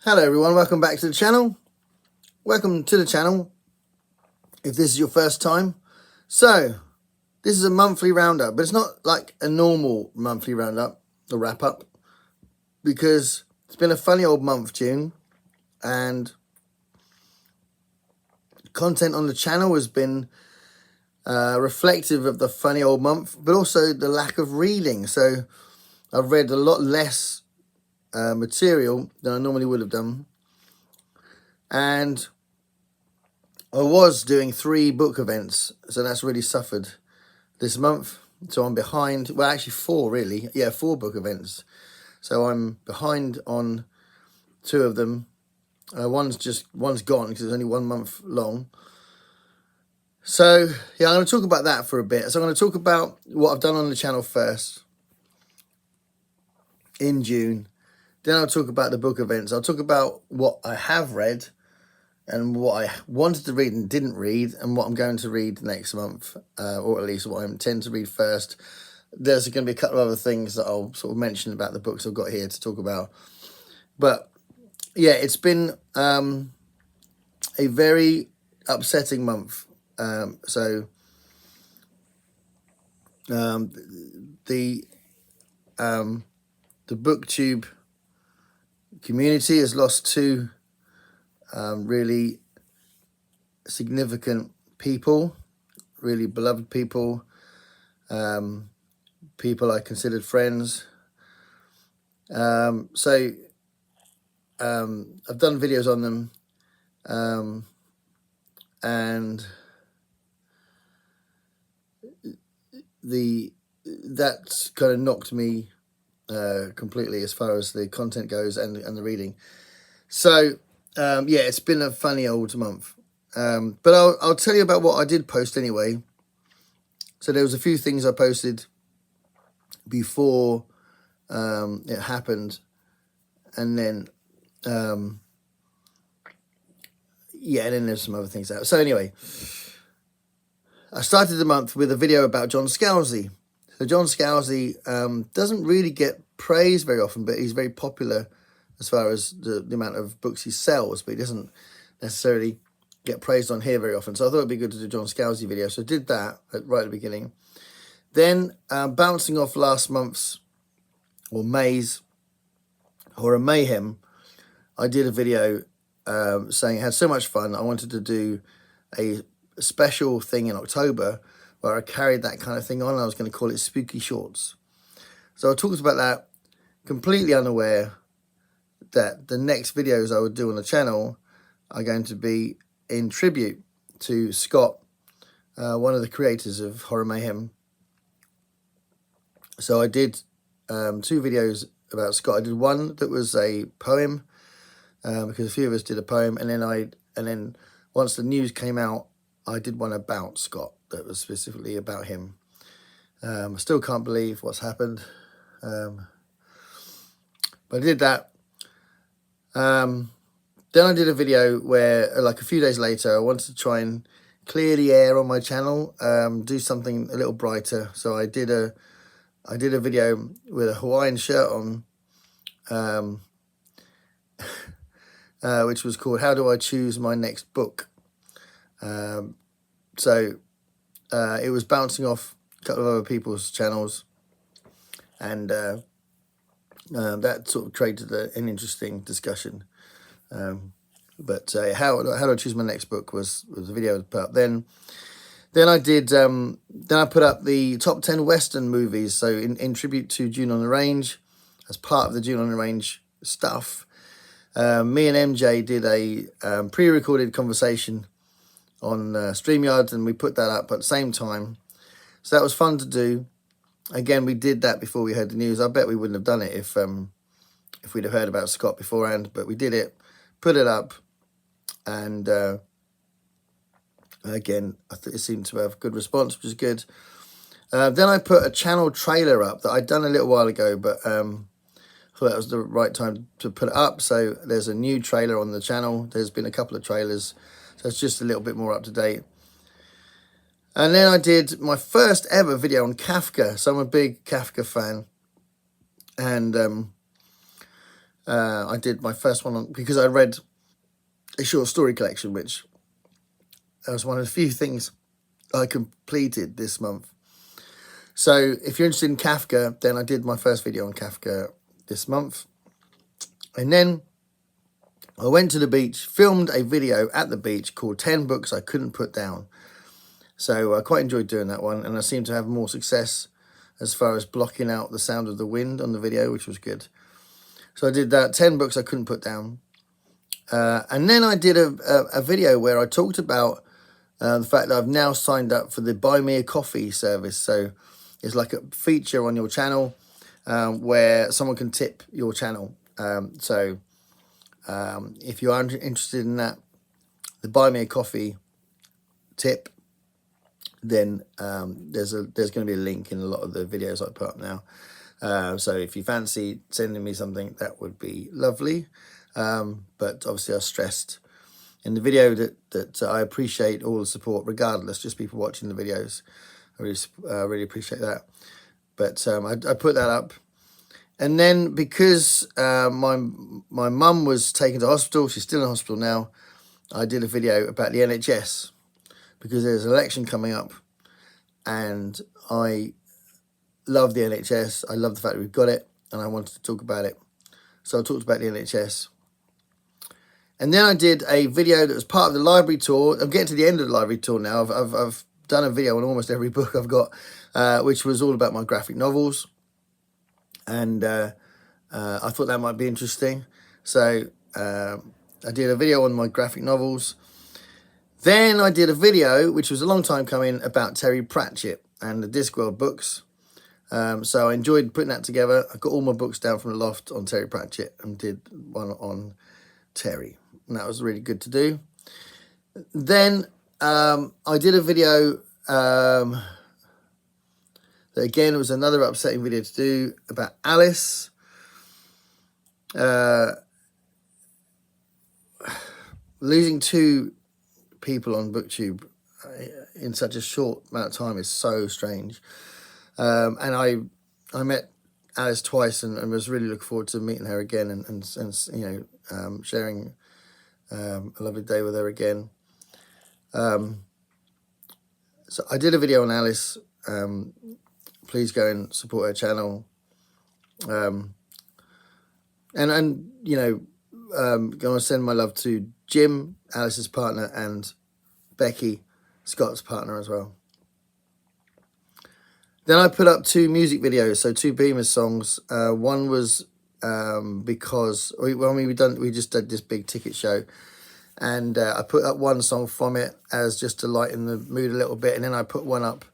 Hello everyone, welcome back to the channel. Welcome to the channel if this is your first time. So, this is a monthly roundup, but it's not like a normal monthly roundup, a wrap up, because it's been a funny old month, June, and content on the channel has been reflective of the funny old month, but also the lack of reading. So, I've read a lot less material than I normally would have done. And I was doing 3 book events, so that's really suffered this month. So I'm behind, well actually 4 really, yeah, 4 book events. So I'm behind on 2 of them. One's gone because it's only 1 month long. So yeah, I'm going to talk about that for a bit. So I'm going to talk about what I've done on the channel first in June. Then I'll talk about the book events. I'll talk about what I have read and what I wanted to read and didn't read, and what I'm going to read next month, or at least what I intend to read first. There's going to be a couple of other things that I'll sort of mention about the books I've got here to talk about. But yeah, it's been a very upsetting month. The booktube community has lost 2 really significant people, really beloved people, people I considered friends. I've done videos on them, and that's kind of knocked me completely as far as the content goes and the reading. So yeah, it's been a funny old month. But I'll tell you about what I did post anyway. So there was a few things I posted before it happened, and then yeah, and then there's some other things out. So anyway, I started the month with a video about John Scalzi. So John Scalzi doesn't really get praised very often, but he's very popular as far as the amount of books he sells, but he doesn't necessarily get praised on here very often. So I thought it'd be good to do a John Scalzi video. So I did that right at the beginning. Then bouncing off last month's, or May's, Horror Mayhem, I did a video saying I had so much fun. I wanted to do a special thing in October where I carried that kind of thing on. I was going to call it Spooky Shorts. So I talked about that, completely unaware that the next videos I would do on the channel are going to be in tribute to Scott, one of the creators of Horror Mayhem. So I did 2 videos about Scott. I did one that was a poem, because a few of us did a poem, and then once the news came out, I did one about Scott that was specifically about him. I still can't believe what's happened, but I did that. Then I did a video where, like a few days later, I wanted to try and clear the air on my channel, do something a little brighter. So I did a video with a Hawaiian shirt on, which was called "How Do I Choose My Next Book?" It was bouncing off a couple of other people's channels, and that sort of created an interesting discussion. But how do I choose my next book was a video I put up. Then I did then I put up the top 10 Western movies. So in tribute to June on the Range, as part of the June on the Range stuff, me and MJ did a pre-recorded conversation on StreamYard, and we put that up at the same time. So that was fun to do. Again, we did that before we heard the news. I bet we wouldn't have done it if we'd have heard about Scott beforehand, but we did it, put it up, and again, I think it seemed to have good response, which is good. Then I put a channel trailer up that I'd done a little while ago, but I thought that was the right time to put it up. So there's a new trailer on the channel. There's been a couple of trailers, so it's just a little bit more up to date. And then I did my first ever video on Kafka. So I'm a big Kafka fan, and I did my first one because I read a short story collection, which was one of the few things I completed this month. So if you're interested in Kafka, then I did my first video on Kafka this month. And then I went to the beach, filmed a video at the beach called 10 Books I Couldn't Put Down. So I quite enjoyed doing that one, and I seemed to have more success as far as blocking out the sound of the wind on the video, which was good. So I did that, 10 Books I Couldn't Put Down. And then I did a video where I talked about the fact that I've now signed up for the Buy Me a Coffee service. So it's like a feature on your channel where someone can tip your channel. If you are interested in that, the Buy Me a Coffee tip, then there's going to be a link in a lot of the videos I put up now. So if you fancy sending me something, that would be lovely. But obviously I stressed in the video that I appreciate all the support, regardless, just people watching the videos. I really appreciate that. But I put that up. And then because my mum was taken to hospital, she's still in hospital now, I did a video about the NHS because there's an election coming up and I love the NHS. I love the fact that we've got it and I wanted to talk about it. So I talked about the NHS. And then I did a video that was part of the library tour. I'm getting to the end of the library tour now. I've done a video on almost every book I've got, which was all about my graphic novels. And I thought that might be interesting. So I did a video on my graphic novels. Then I did a video, which was a long time coming, about Terry Pratchett and the Discworld books. So I enjoyed putting that together. I got all my books down from the loft on Terry Pratchett and did one on Terry. And that was really good to do. Then I did a video that, again, it was another upsetting video to do about Alice. Losing 2 people on BookTube in such a short amount of time is so strange. And I met Alice twice and was really looking forward to meeting her again and you know, sharing a lovely day with her again. So I did a video on Alice. Please go and support her channel. And you know, going to send my love to Jim, Alice's partner, and Becky, Scott's partner as well. Then I put up 2 music videos, so 2 Beamer songs. One was because we just did this big ticket show, and I put up one song from it as just to lighten the mood a little bit, and then I put one up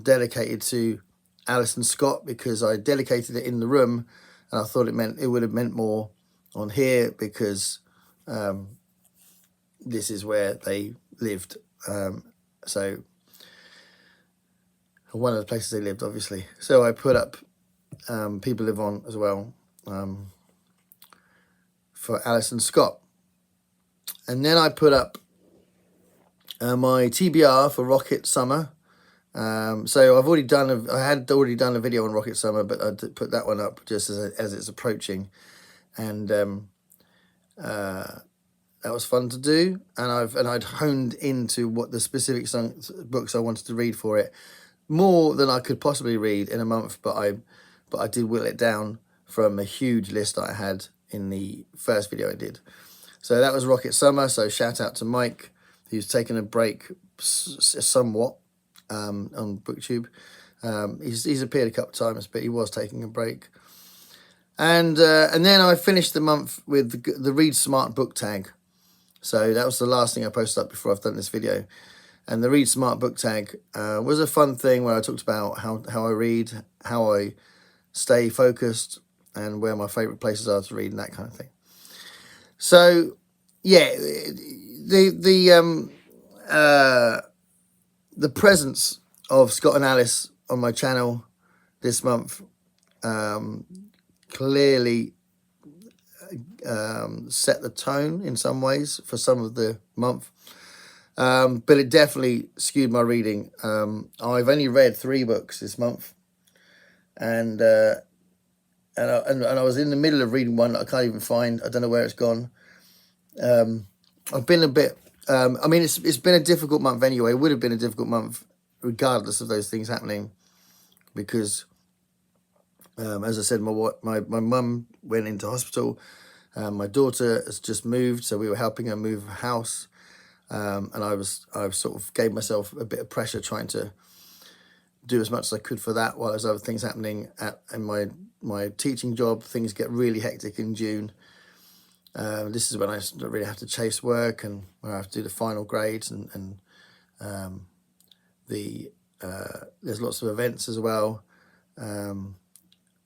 dedicated to Alice and Scott because I dedicated it in the room, and I thought it would have meant more on here because this is where they lived. So one of the places they lived, obviously. So I put up People Live On as well for Alice and Scott. And then I put up my TBR for Rocket Summer. So I had already done a video on Rocket Summer, but I put that one up just as it's approaching. And that was fun to do. And I'd honed into what the specific books I wanted to read for it. More than I could possibly read in a month, but I did whittle it down from a huge list that I had in the first video I did. So that was Rocket Summer. So shout out to Mike, who's taken a break somewhat on BookTube. He's appeared a couple of times, but he was taking a break. And then I finished the month with the Read Smart book tag. So that was the last thing I posted up before I've done this video. And the Read Smart book tag was a fun thing where I talked about how I read, how I stay focused, and where my favourite places are to read and that kind of thing. So yeah, the presence of Scott and Alice on my channel this month clearly set the tone in some ways for some of the month. But it definitely skewed my reading. I've only read 3 books this month, and and I was in the middle of reading one that I can't even find. I don't know where it's gone. I've been a bit. I mean, it's been a difficult month anyway. It would have been a difficult month regardless of those things happening, because, as I said, my mum went into hospital. My daughter has just moved, so we were helping her move house, and I sort of gave myself a bit of pressure trying to do as much as I could for that, while there's other things happening in my teaching job. Things get really hectic in June. This is when I really have to chase work, and where I have to do the final grades, and there's lots of events as well,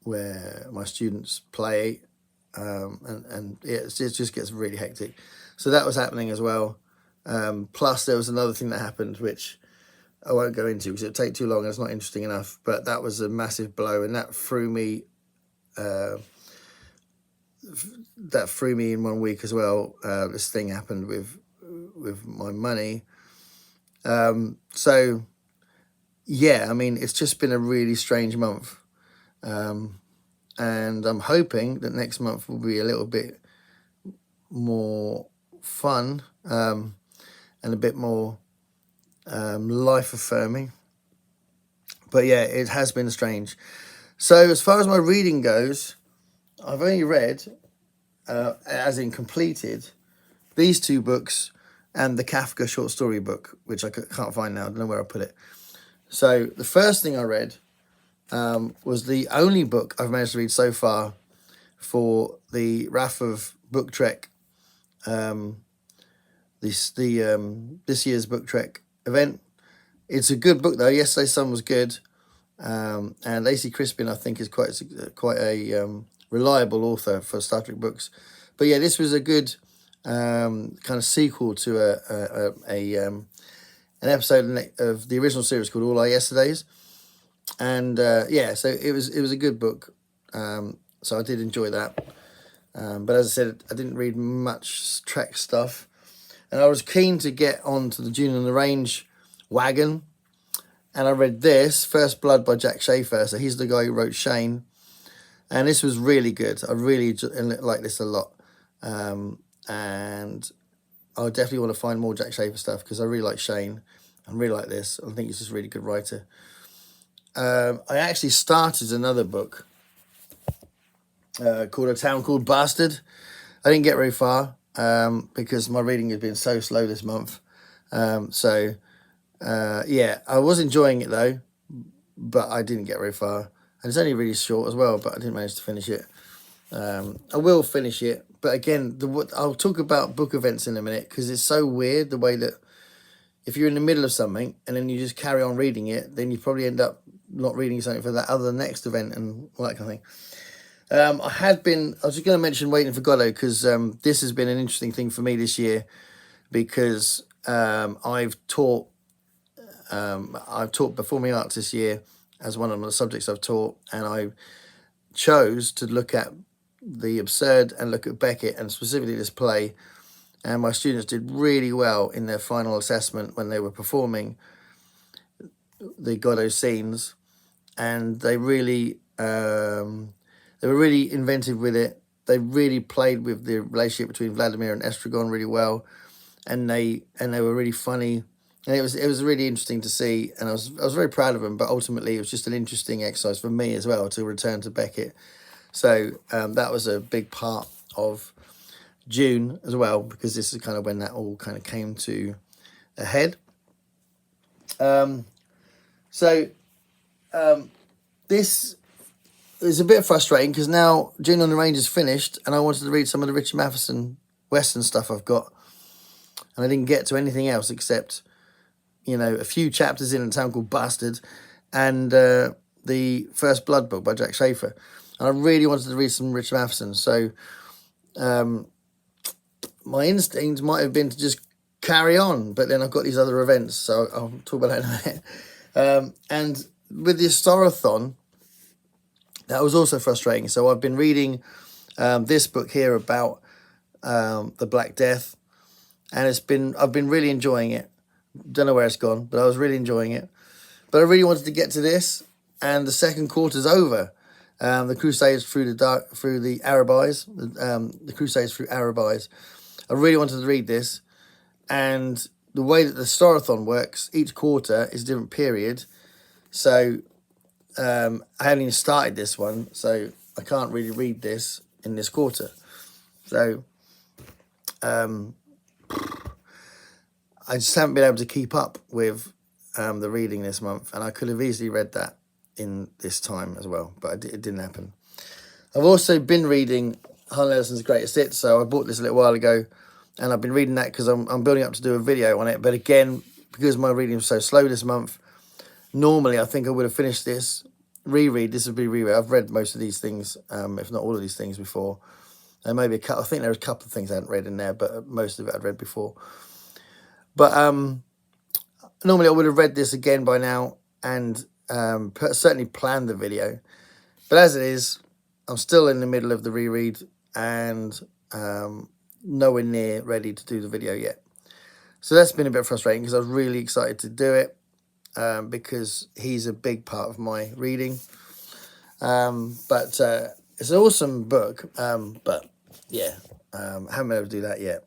where my students play, and it just gets really hectic. So that was happening as well. Plus there was another thing that happened, which I won't go into because it'll take too long and it's not interesting enough, but that was a massive blow, and that threw me in 1 week as well. This thing happened with my money. So yeah, I mean, it's just been a really strange month. And I'm hoping that next month will be a little bit more fun, and a bit more life affirming. But yeah, it has been strange. So as far as my reading goes, I've only read, as in completed, these two books and the Kafka short story book, which I can't find now. I don't know where I put it. So the first thing I read was the only book I've managed to read so far for the RAF of Book Trek, this year's Book Trek event. It's a good book though. Yesterday's Sun was good, and Lacey Crispin I think is quite a reliable author for Star Trek books. But yeah, this was a good kind of sequel to an episode of the original series called All Our Yesterdays. And yeah, so it was a good book, so I did enjoy that. But as I said, I didn't read much Trek stuff, and I was keen to get onto the Dune on the Range wagon, and I read this First Blood by Jack Schaefer. So he's the guy who wrote Shane, and this was really good. I really like this a lot, and I definitely want to find more Jack Schaefer stuff because I really like Shane. I really like this. I think he's just a really good writer. I actually started another book called A Town Called Bastard. I didn't get very far because my reading has been so slow this month. Yeah, I was enjoying it though, but I didn't get very far. And it's only really short as well, but I didn't manage to finish it. I will finish it, but again, I'll talk about book events in a minute because it's so weird the way that if you're in the middle of something and then you just carry on reading it, then you probably end up not reading something for that other next event and all that kind of thing. I was just going to mention Waiting for Godot because this has been an interesting thing for me this year because I've taught performing arts this year as one of the subjects I've taught, and I chose to look at the absurd and look at Beckett and specifically this play, and my students did really well in their final assessment when they were performing the Godot scenes, and they really they were really inventive with it. They really played with the relationship between Vladimir and Estragon really well, and they were really funny, and it was really interesting to see, and I was very proud of them. But ultimately, it was just an interesting exercise for me as well to return to Beckett. So that was a big part of June as well, because this is kind of when that all kind of came to a head. This is a bit frustrating because now June on the Range is finished, and I wanted to read some of the Richard Matheson Western stuff I've got, and I didn't get to anything else except, a few chapters in A Town Called Bastard and the First Blood book by Jack Schaefer. And I really wanted to read some Richard Matheson. So my instinct might have been to just carry on, but then I've got these other events, so I'll talk about that in a minute. And with the Historathon, that was also frustrating. So I've been reading this book here about the Black Death, and I've been really enjoying it. Don't know where it's gone, but I was really enjoying it. But I really wanted to get to this, and the second quarter's over, The Crusades through the Arab Eyes, the Crusades through Arab Eyes. I really wanted to read this, and the way that the Historathon works, each quarter is a different period. So I haven't even started this one, so I can't really read this in this quarter. So I just haven't been able to keep up with the reading this month, and I could have easily read that in this time as well, but it didn't happen. I've also been reading Harlan Ellison's Greatest Hits, so I bought this a little while ago, and I've been reading that because I'm building up to do a video on it. But again, because my reading was so slow this month, normally I think I would have finished this. This would be reread. I've read most of these things, if not all of these things before. And maybe I think there was a couple of things I hadn't read in there, but most of it I'd read before. But normally I would have read this again by now and certainly planned the video. But as it is, I'm still in the middle of the reread and nowhere near ready to do the video yet. So that's been a bit frustrating because I was really excited to do it because he's a big part of my reading. But it's an awesome book. But yeah, I haven't been able to do that yet.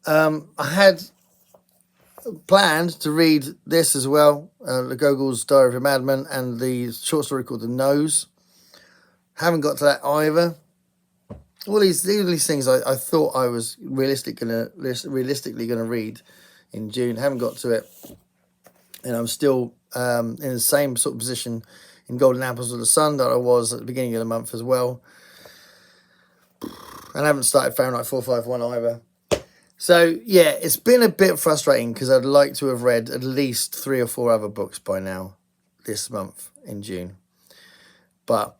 I had planned to read this as well, Le Gogol's Diary of a Madman and the short story called The Nose. Haven't got to that either. All these things I thought I was realistically gonna read in June. Haven't got to it, and I'm still in the same sort of position in Golden Apples of the Sun that I was at the beginning of the month as well. And I haven't started Fahrenheit 451 either. So yeah, it's been a bit frustrating because I'd like to have read at least 3 or 4 other books by now this month in June. But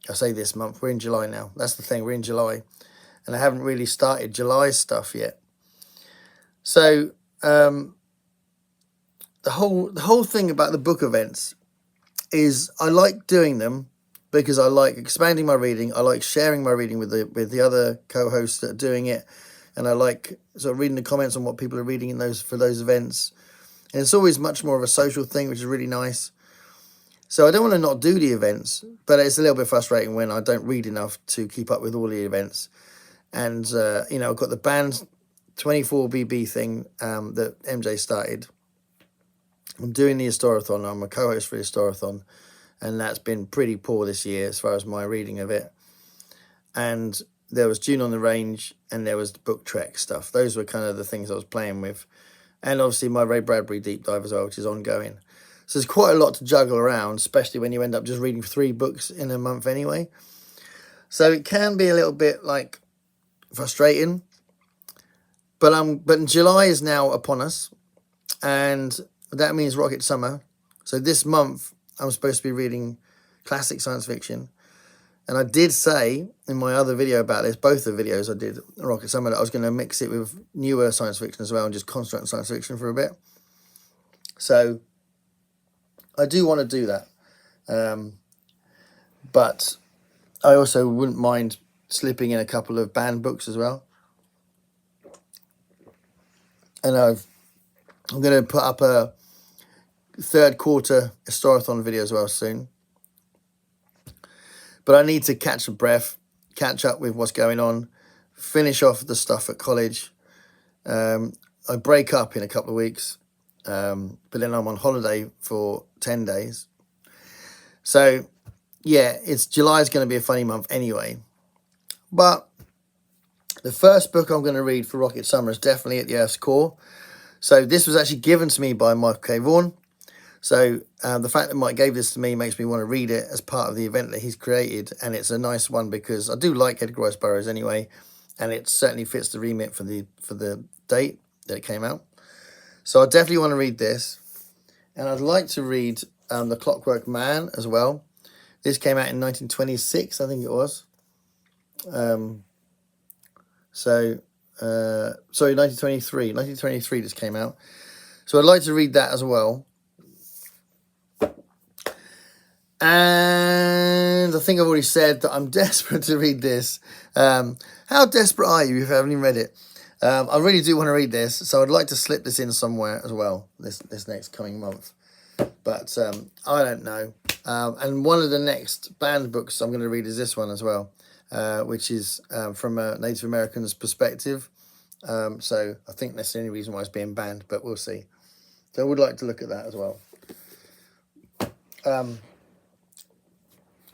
I say this month, we're in July now. That's the thing, we're in July. And I haven't really started July stuff yet. So the whole thing about the book events is I like doing them because I like expanding my reading. I like sharing my reading with the other co-hosts that are doing it. And I like sort of reading the comments on what people are reading for those events. And it's always much more of a social thing, which is really nice. So I don't want to not do the events, but it's a little bit frustrating when I don't read enough to keep up with all the events. And, I've got the band 24BB thing that MJ started. I'm doing the Historathon. I'm a co-host for the Historathon. And that's been pretty poor this year as far as my reading of it. And there was June on the Range and there was the book Trek stuff. Those were kind of the things I was playing with. And obviously my Ray Bradbury deep dive as well, which is ongoing. So there's quite a lot to juggle around, especially when you end up just reading 3 books in a month anyway. So it can be a little bit like frustrating. But July is now upon us, and that means Rocket Summer. So this month I'm supposed to be reading classic science fiction. And I did say in my other video about this, both the videos I did Rocket Summer, that I was going to mix it with newer science fiction as well and just concentrate on science fiction for a bit. So I do want to do that. But I also wouldn't mind slipping in a couple of banned books as well. And I'm going to put up a 3rd quarter Historathon video as well soon. But I need to catch a breath, catch up with what's going on, finish off the stuff at college. I break up in a couple of weeks, but then I'm on holiday for 10 days. So, yeah, July's going to be a funny month anyway. But the first book I'm going to read for Rocket Summer is definitely At the Earth's Core. So this was actually given to me by Michael K. Vaughan. So the fact that Mike gave this to me makes me want to read it as part of the event that he's created. And it's a nice one because I do like Edgar Rice Burroughs anyway. And it certainly fits the remit for the date that it came out. So I definitely want to read this. And I'd like to read The Clockwork Man as well. This came out in 1926, I think it was. Sorry, 1923. 1923 this came out. So I'd like to read that as well. And I think I've already said that I'm desperate to read this. How desperate are you if you haven't even read it? I really do want to read this, so I'd like to slip this in somewhere as well this next coming month. But I don't know. And one of the next banned books I'm going to read is this one as well, which is from a Native American's perspective. So I think that's the only reason why it's being banned, but we'll see. So I would like to look at that as well.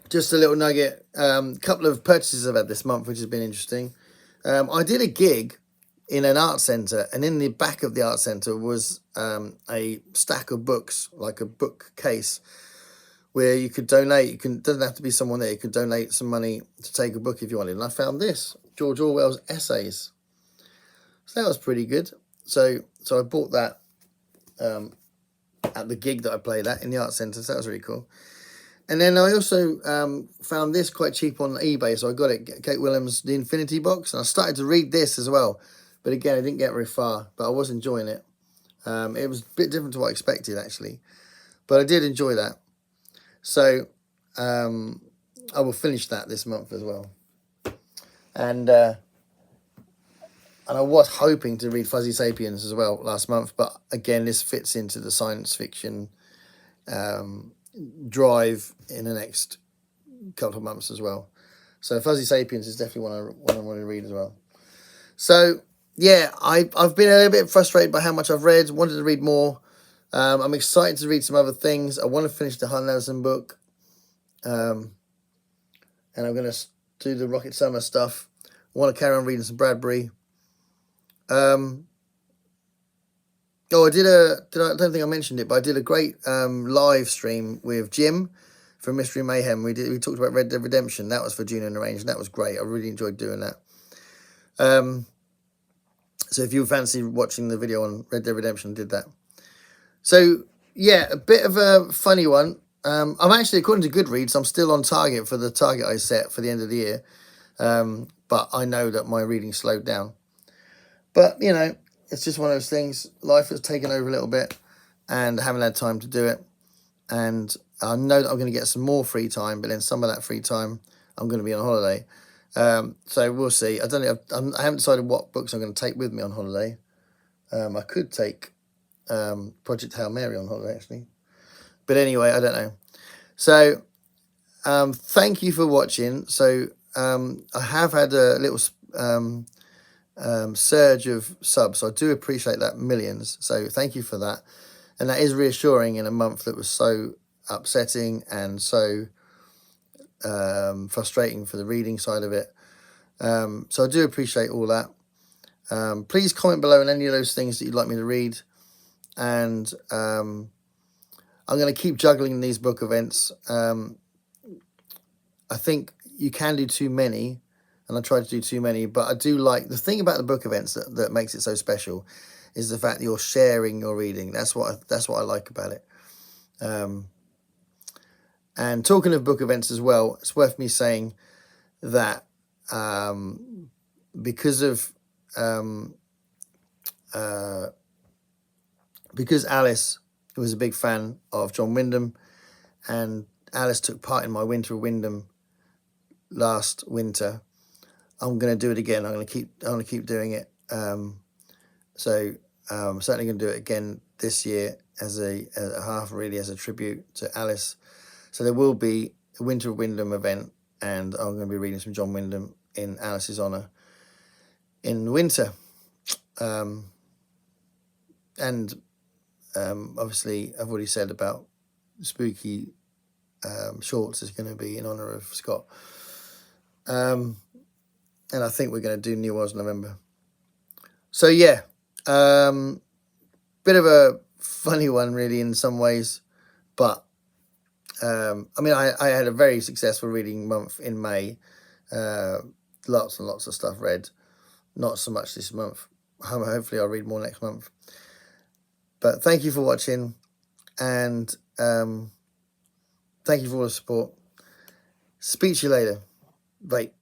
Just a little nugget. Couple of purchases I've had this month, which has been interesting. I did a gig in an art centre, and in the back of the art centre was a stack of books, like a bookcase, where you could donate. Doesn't have to be someone there. You could donate some money to take a book if you wanted. And I found this, George Orwell's Essays. So that was pretty good. So I bought that at the gig that I played at in the art centre. So that was really cool. And then I also found this quite cheap on eBay. So I got it, Kate Williams' The Infinity Box. And I started to read this as well. But again, I didn't get very far. But I was enjoying it. It was a bit different to what I expected, actually. But I did enjoy that. So I will finish that this month as well. And I was hoping to read Fuzzy Sapiens as well last month. But again, this fits into the science fiction drive in the next couple of months as well. So Fuzzy Sapiens is definitely one I want to read as well. So yeah, I've been a little bit frustrated by how much I've read. Wanted to read more. I'm excited to read some other things. I want to finish the Hunt Nelson book. And I'm going to do the Rocket Summer stuff. I want to carry on reading some Bradbury. I don't think I mentioned it, but I did a great live stream with Jim from Mystery Mayhem. We talked about Red Dead Redemption. That was for June and Arranged, and that was great. I really enjoyed doing that. So if you fancy watching the video on Red Dead Redemption, I did that. So yeah, a bit of a funny one. I'm actually, according to Goodreads, I'm still on target for the target I set for the end of the year. But I know that my reading slowed down. But, you know, it's just one of those things. Life has taken over a little bit and I haven't had time to do it. And I know that I'm going to get some more free time, but then some of that free time, I'm going to be on holiday. So we'll see. I don't know. I haven't decided what books I'm going to take with me on holiday. I could take Project Hail Mary on holiday, actually. But anyway, I don't know. So thank you for watching. So I have had a little surge of subs. So I do appreciate that, millions. So thank you for that. And that is reassuring in a month that was so upsetting and so frustrating for the reading side of it. So I do appreciate all that. Please comment below on any of those things that you'd like me to read. And I'm going to keep juggling these book events. I think you can do too many, and I try to do too many, but I do like, the thing about the book events that makes it so special is the fact that you're sharing your reading. That's what I like about it. And talking of book events as well, it's worth me saying that because Alice was a big fan of John Wyndham, and Alice took part in my Winter of Wyndham last winter, I'm going to do it again. I'm going to keep doing it. So I'm certainly going to do it again this year as a half, really, as a tribute to Alice. So there will be a Winter of Wyndham event, and I'm going to be reading some John Wyndham in Alice's honour in the winter. And obviously, I've already said about spooky shorts is going to be in honour of Scott. And I think we're going to do New Orleans November. So yeah, bit of a funny one really in some ways, but I mean, I had a very successful reading month in May. Lots and lots of stuff read. Not so much this month. Hopefully I'll read more next month. But thank you for watching, and thank you for all the support. Speak to you later. Bye.